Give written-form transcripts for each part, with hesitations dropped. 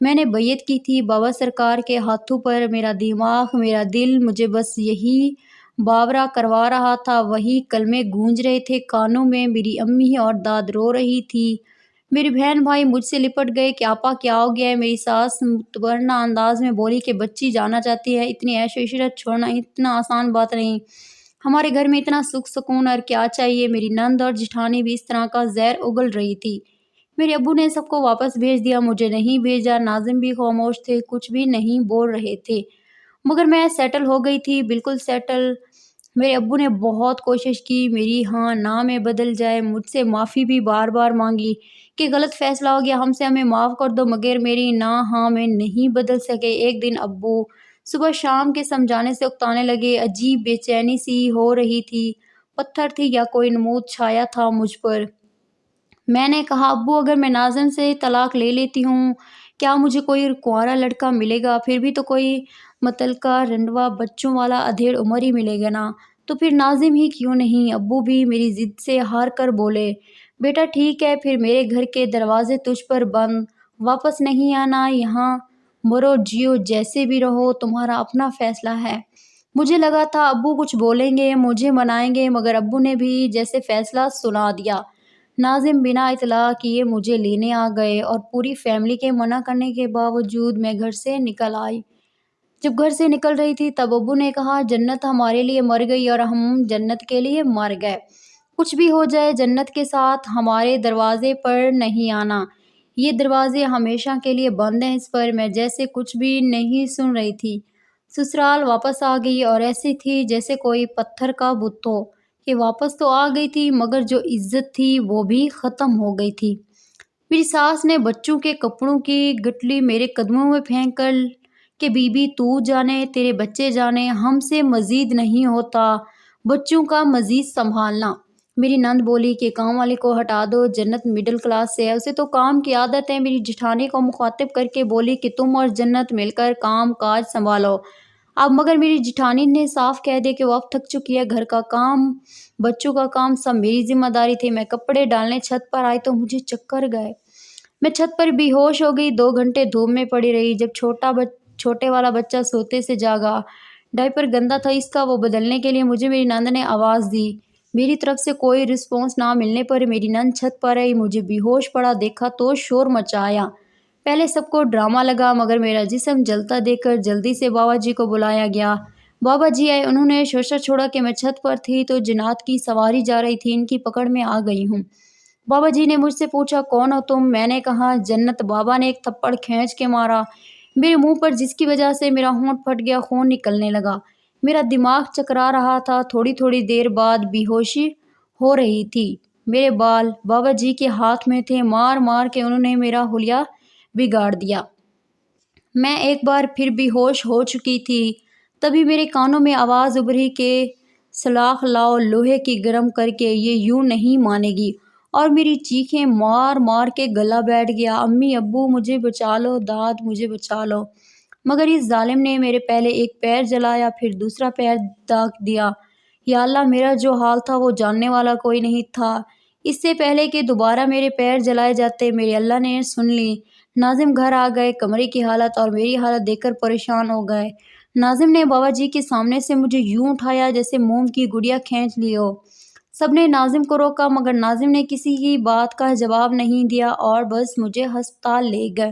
میں نے بیعت کی تھی بابا سرکار کے ہاتھوں پر، میرا دماغ، میرا دل مجھے بس یہی باورہ کروا رہا تھا، وہی کلمے گونج رہے تھے کانوں میں۔ میری امی اور داد رو رہی تھی، میری بہن بھائی مجھ سے لپٹ گئے کہ آپا کیا ہو گیا ہے؟ میری ساس متبرنہ انداز میں بولی کہ بچی جانا چاہتی ہے، اتنی عیش و عشرت چھوڑنا اتنا آسان بات نہیں، ہمارے گھر میں اتنا سکھ سکون اور کیا چاہیے۔ میری نند اور جٹھانی بھی اس طرح کا زہر اگل رہی تھی۔ میرے ابو نے سب کو واپس بھیج دیا، مجھے نہیں بھیجا۔ ناظم بھی خاموش تھے، کچھ بھی نہیں بول رہے تھے، مگر میں سیٹل ہو گئی تھی، بالکل سیٹل۔ میرے ابو نے بہت کوشش کی میری ہاں نہ میں بدل جائے، مجھ سے معافی بھی بار بار مانگی کہ غلط فیصلہ ہو گیا ہم سے، ہمیں معاف کر دو، مگر میری نہ ہاں میں نہیں بدل سکے۔ ایک دن ابو صبح شام کے سمجھانے سے اکتانے لگے، عجیب بے چینی سی ہو رہی تھی، پتھر تھی یا کوئی نمود چھایا تھا مجھ پر۔ میں نے کہا ابو اگر میں ناظم سے طلاق لے لیتی ہوں کیا مجھے کوئی کنوارا لڑکا ملے گا؟ پھر بھی تو کوئی متعلقہ رنڈوا بچوں والا ادھیڑ عمر ہی ملے گا نا، تو پھر ناظم ہی کیوں نہیں؟ ابو بھی میری ضد سے ہار کر بولے، بیٹا ٹھیک ہے پھر میرے گھر کے دروازے تجھ پر بند، واپس نہیں آنا، یہاں مرو جیو جیسے بھی رہو، تمہارا اپنا فیصلہ ہے۔ مجھے لگا تھا ابو کچھ بولیں گے، مجھے منائیں گے، مگر ابو نے بھی جیسے فیصلہ سنا دیا۔ ناظم بنا اطلاع کیے مجھے لینے آ گئے اور پوری فیملی کے منع کرنے کے باوجود میں گھر سے نکل آئی۔ جب گھر سے نکل رہی تھی تب ابو نے کہا جنت ہمارے لیے مر گئی اور ہم جنت کے لیے مر گئے، کچھ بھی ہو جائے جنت کے ساتھ ہمارے دروازے پر نہیں آنا، یہ دروازے ہمیشہ کے لیے بند ہیں اس پر۔ میں جیسے کچھ بھی نہیں سن رہی تھی، سسرال واپس آ گئی اور ایسی تھی جیسے کوئی پتھر کا بت ہو کہ واپس تو آ گئی تھی مگر جو عزت تھی وہ بھی ختم ہو گئی تھی۔ میری ساس نے بچوں کے کپڑوں کی گٹلی میرے قدموں میں پھینک کر کہ بی بی تو جانے تیرے بچے جانے، ہم سے مزید نہیں ہوتا بچوں کا مزید سنبھالنا۔ میری نند بولی کہ کام والی کو ہٹا دو، جنت مڈل کلاس سے ہے، اسے تو کام کی عادت ہے۔ میری جٹھانی کو مخاطب کر کے بولی کہ تم اور جنت مل کر کام کاج سنبھالو اب، مگر میری جٹھانی نے صاف کہہ دیا کہ وہ اب تھک چکی ہے، گھر کا کام بچوں کا کام سب میری ذمہ داری تھی۔ میں کپڑے ڈالنے چھت پر آئی تو مجھے چکر گئے، میں چھت پر بے ہوش ہو گئی، 2 گھنٹے دھوپ میں پڑی رہی۔ جب چھوٹے والا بچہ سوتے سے جاگا، ڈائپر گندا تھا اس کا، وہ بدلنے کے لیے مجھے میری نند نے آواز دی، میری طرف سے کوئی رسپانس نہ ملنے پر میری نند چھت پر آئی، مجھے بے ہوش پڑا دیکھا تو شور مچایا۔ پہلے سب کو ڈرامہ لگا مگر میرا جسم جلتا دیکھ کر جلدی سے بابا جی کو بلایا گیا۔ بابا جی آئے، انہوں نے شوشہ چھوڑا کہ میں چھت پر تھی تو جنات کی سواری جا رہی تھی، ان کی پکڑ میں آ گئی ہوں۔ بابا جی نے مجھ سے پوچھا کون ہو تم؟ میں نے کہا جنت۔ بابا نے ایک تھپڑ کھینچ کے مارا میرے منہ پر جس کی وجہ سے میرا ہونٹ پھٹ گیا، خون نکلنے لگا، میرا دماغ چکرا رہا تھا، تھوڑی تھوڑی دیر بعد بے ہوشی ہو رہی تھی۔ میرے بال بابا جی کے ہاتھ میں تھے، مار مار کے انہوں نے میرا حلیہ بگاڑ دیا۔ میں ایک بار پھر بے ہوش ہو چکی تھی، تبھی میرے کانوں میں آواز ابھری کہ سلاخ لاؤ لوہے کی گرم کر کے، یہ یوں نہیں مانے گی، اور میری چیخیں مار مار کے گلا بیٹھ گیا، امی ابو مجھے بچا لو، داد مجھے بچا لو، مگر اس ظالم نے میرے پہلے ایک پیر جلایا پھر دوسرا پیر داغ دیا۔ یا اللہ میرا جو حال تھا وہ جاننے والا کوئی نہیں تھا، اس سے پہلے کہ دوبارہ میرے پیر جلائے جاتے میرے اللہ نے سن لی۔ ناظم گھر آ گئے، کمرے کی حالت اور میری حالت دیکھ کر پریشان ہو گئے۔ ناظم نے بابا جی کے سامنے سے مجھے یوں اٹھایا جیسے موم کی گڑیا کھینچ لی ہو۔ سب نے ناظم کو روکا مگر ناظم نے کسی کی بات کا جواب نہیں دیا اور بس مجھے ہسپتال لے گئے۔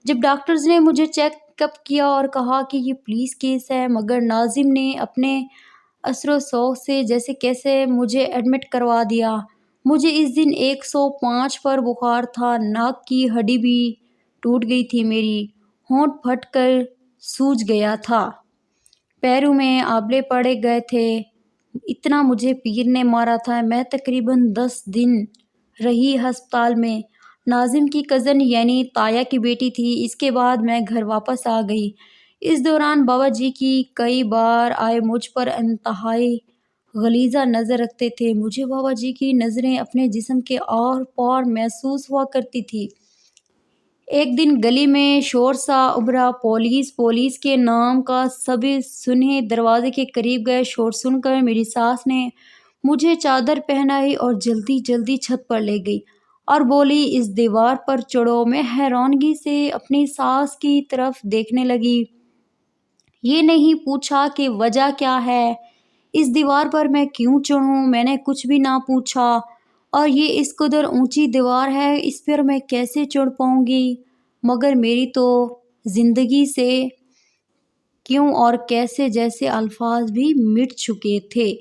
جب ڈاکٹرز نے مجھے چیک اپ کیا اور کہا کہ یہ پولیس کیس ہے، مگر ناظم نے اپنے اثر و شوق سے جیسے کیسے مجھے ایڈمٹ کروا دیا۔ مجھے اس دن 105 پر بخار تھا، ناک کی ہڈی بھی ٹوٹ گئی تھی، میری ہونٹ پھٹ کر سوج گیا تھا، پیروں میں آبلے پڑے گئے تھے، اتنا مجھے پیر نے مارا تھا۔ میں تقریباً 10 دن رہی ہسپتال میں، ناظم کی کزن یعنی تایا کی بیٹی تھی، اس کے بعد میں گھر واپس آ گئی۔ اس دوران بابا جی کی کئی بار آئے مجھ پر انتہائی غلیظہ نظر رکھتے تھے، مجھے بابا جی کی نظریں اپنے جسم کے آر پار محسوس ہوا کرتی تھی۔ ایک دن گلی میں شور سا ابھرا، پولیس پولیس کے نام کا، سب سنے دروازے کے قریب گئے۔ شور سن کر میری ساس نے مجھے چادر پہنائی اور جلدی جلدی چھت پر لے گئی اور بولی اس دیوار پر چڑھو۔ میں حیرانگی سے اپنی ساس کی طرف دیکھنے لگی۔ یہ نہیں پوچھا کہ وجہ کیا ہے، اس دیوار پر میں کیوں چڑھوں؟ میں نے کچھ بھی نہ پوچھا۔ اور یہ اس قدر اونچی دیوار ہے، اس پر میں کیسے چڑھ پاؤں گی؟ مگر میری تو زندگی سے کیوں اور کیسے جیسے الفاظ بھی مٹ چکے تھے۔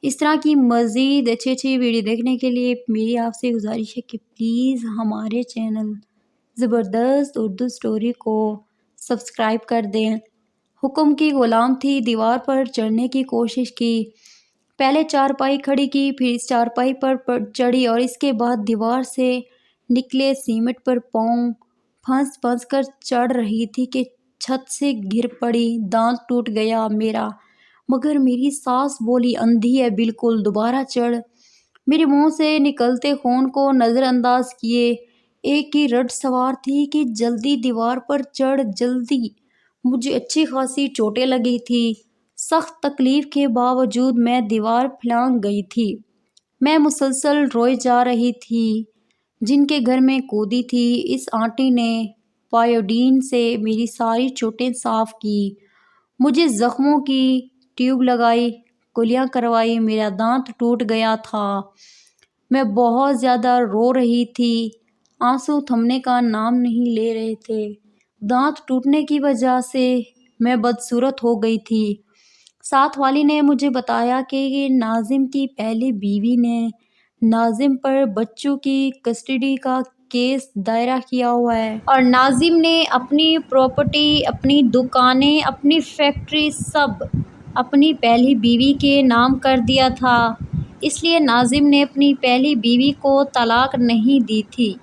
اس طرح کی مزید اچھی ویڈیو دیکھنے کے لیے میری آپ سے گزارش ہے کہ پلیز ہمارے چینل زبردست اردو سٹوری کو سبسکرائب کر دیں۔ حکم کی غلام تھی، دیوار پر چڑھنے کی کوشش کی، پہلے چارپائی کھڑی کی، پھر اس چارپائی پر چڑھی اور اس کے بعد دیوار سے نکلے سیمنٹ پر پاؤں پھنس کر چڑھ رہی تھی کہ چھت سے گر پڑی، دانت ٹوٹ گیا میرا۔ مگر میری ساس بولی اندھی ہے بالکل، دوبارہ چڑھ۔ میرے منہ سے نکلتے خون کو نظر انداز کیے ایک ہی رٹ سوار تھی کہ جلدی دیوار پر چڑھ جلدی۔ مجھے اچھی خاصی چوٹیں لگی تھی، سخت تکلیف کے باوجود میں دیوار پھلانگ گئی تھی۔ میں مسلسل روئے جا رہی تھی۔ جن کے گھر میں کودی تھی اس آنٹی نے پائیوڈین سے میری ساری چوٹیں صاف کی، مجھے زخموں کی ٹیوب لگائی، کلیاں کروائی، میرا دانت ٹوٹ گیا تھا۔ میں بہت زیادہ رو رہی تھی، آنسو تھمنے کا نام نہیں لے رہے تھے۔ دانت ٹوٹنے کی وجہ سے میں بدصورت ہو گئی تھی۔ ساتھ والی نے مجھے بتایا کہ یہ ناظم کی پہلی بیوی نے ناظم پر بچوں کی کسٹڈی کا کیس دائرہ کیا ہوا ہے، اور ناظم نے اپنی پراپرٹی، اپنی دکانیں، اپنی فیکٹری سب اپنی پہلی بیوی کے نام کر دیا تھا۔ اس لیے ناظم نے اپنی پہلی بیوی کو طلاق نہیں دی تھی۔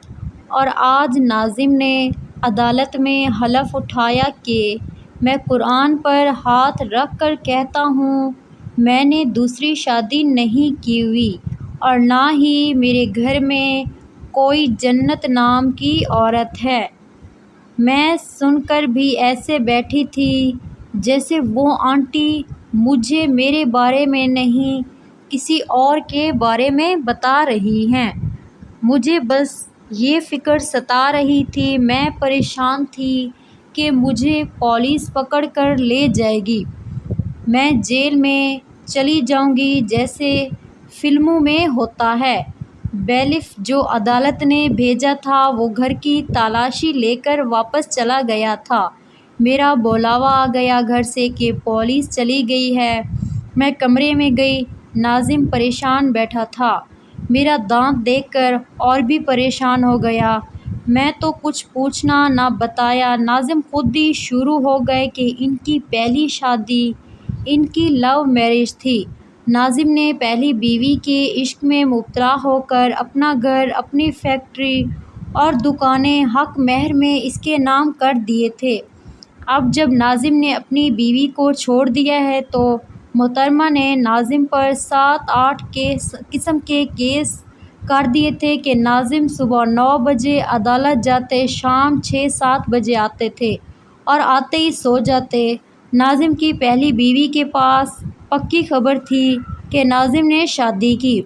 اور آج ناظم نے عدالت میں حلف اٹھایا کہ میں قرآن پر ہاتھ رکھ کر کہتا ہوں میں نے دوسری شادی نہیں کی ہوئی، اور نہ ہی میرے گھر میں کوئی جنت نام کی عورت ہے۔ میں سن کر بھی ایسے بیٹھی تھی جیسے وہ آنٹی مجھے میرے بارے میں نہیں کسی اور کے بارے میں بتا رہی ہیں۔ مجھے بس یہ فکر ستا رہی تھی، میں پریشان تھی کہ مجھے پولیس پکڑ کر لے جائے گی، میں جیل میں چلی جاؤں گی جیسے فلموں میں ہوتا ہے۔ بیلف جو عدالت نے بھیجا تھا وہ گھر کی تلاشی لے کر واپس چلا گیا تھا۔ میرا بلاوا آ گیا گھر سے کہ پولیس چلی گئی ہے۔ میں کمرے میں گئی، ناظم پریشان بیٹھا تھا، میرا دانت دیکھ کر اور بھی پریشان ہو گیا۔ میں تو کچھ پوچھنا نہ بتایا، ناظم خود ہی شروع ہو گئے کہ ان کی پہلی شادی ان کی لو میرج تھی۔ ناظم نے پہلی بیوی کے عشق میں مبتلا ہو کر اپنا گھر، اپنی فیکٹری اور دکانیں حق مہر میں اس کے نام کر دیے تھے۔ اب جب ناظم نے اپنی بیوی کو چھوڑ دیا ہے تو محترمہ نے ناظم پر 7-8 قسم کے کیس کر دیے تھے کہ ناظم صبح 9 بجے عدالت جاتے، شام 6-7 بجے آتے تھے اور آتے ہی سو جاتے۔ ناظم کی پہلی بیوی کے پاس پکی خبر تھی کہ ناظم نے شادی کی۔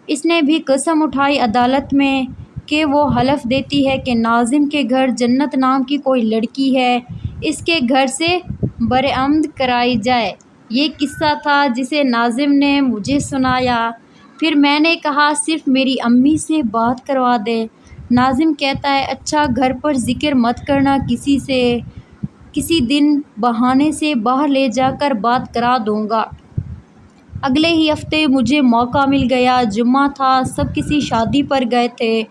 اس نے بھی قسم اٹھائی عدالت میں کہ وہ حلف دیتی ہے کہ ناظم کے گھر جنت نام کی کوئی لڑکی ہے، اس کے گھر سے برآمد کرائی جائے۔ یہ قصہ تھا جسے ناظم نے مجھے سنایا۔ پھر میں نے کہا صرف میری امی سے بات کروا دے۔ ناظم کہتا ہے اچھا گھر پر ذکر مت کرنا کسی سے، کسی دن بہانے سے باہر لے جا کر بات کرا دوں گا۔ اگلے ہی ہفتے مجھے موقع مل گیا، جمعہ تھا، سب کسی شادی پر گئے تھے،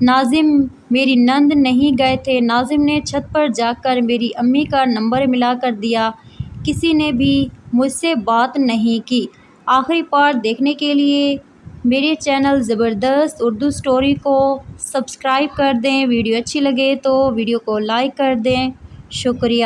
ناظم میری نند نہیں گئے تھے۔ ناظم نے چھت پر جا کر میری امی کا نمبر ملا کر دیا، کسی نے بھی مجھ سے بات نہیں کی۔ آخری پارٹ دیکھنے کے لیے میرے چینل زبردست اردو سٹوری کو سبسکرائب کر دیں، ویڈیو اچھی لگے تو ویڈیو کو لائک کر دیں، شکریہ۔